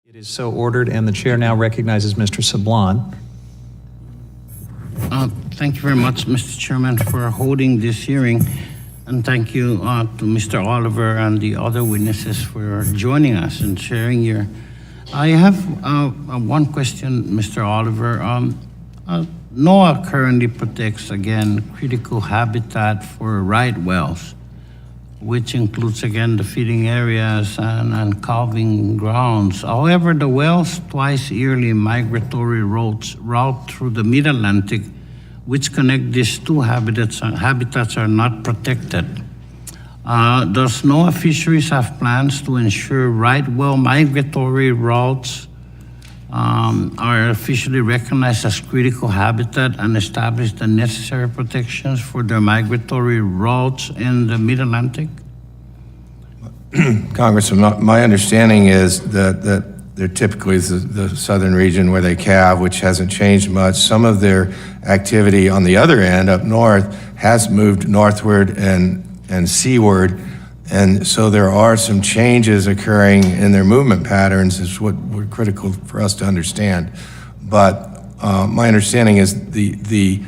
It is so ordered, and the chair now recognizes Mr. Sablan. Thank you very much, Mr. Chairman, for holding this hearing. And thank you to Mr. Oliver and the other witnesses for joining us and sharing your... I have one question, Mr. Oliver. NOAA currently protects, again, critical habitat for right whales, which includes, again, the feeding areas and calving grounds. However, the whales' twice yearly migratory route through the mid-Atlantic, which connect these two habitats are not protected. Does NOAA Fisheries have plans to ensure right whale migratory routes are officially recognized as critical habitat and establish the necessary protections for their migratory routes in the mid-Atlantic? Congressman, my understanding is that they're typically the southern region where they calve, which hasn't changed much. Some of their activity on the other end, up north, has moved northward and seaward, and so there are some changes occurring in their movement patterns is what we're critical for us to understand. But my understanding is the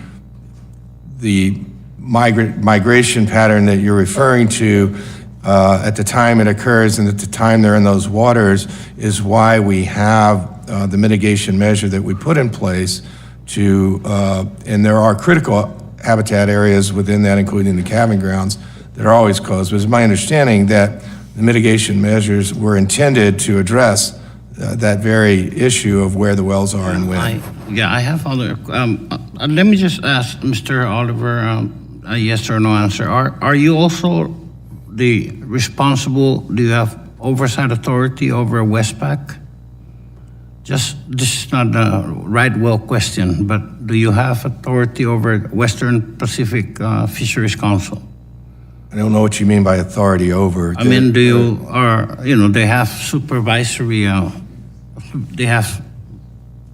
migration pattern that you're referring to at the time it occurs and at the time they're in those waters is why we have the mitigation measure that we put in place to, and there are critical habitat areas within that, including the calving grounds, that are always closed. But it's my understanding that the mitigation measures were intended to address that very issue of where the wells are and when. I have other, let me just ask Mr. Oliver a yes or no answer. Are you also the responsible, do you have oversight authority over Westpac? This is not a right whale question, but do you have authority over Western Pacific Fisheries Council? I don't know what you mean by authority over. I mean, do you, or, you know, they have supervisory,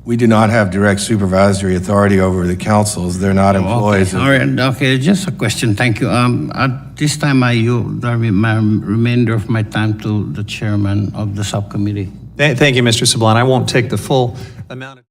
We do not have direct supervisory authority over the councils. They're not employees. Okay. All right, okay, just a question, thank you. At this time, I yield the remainder of my time to the chairman of the subcommittee. Thank you, Mr. Sablan. I won't take the full amount of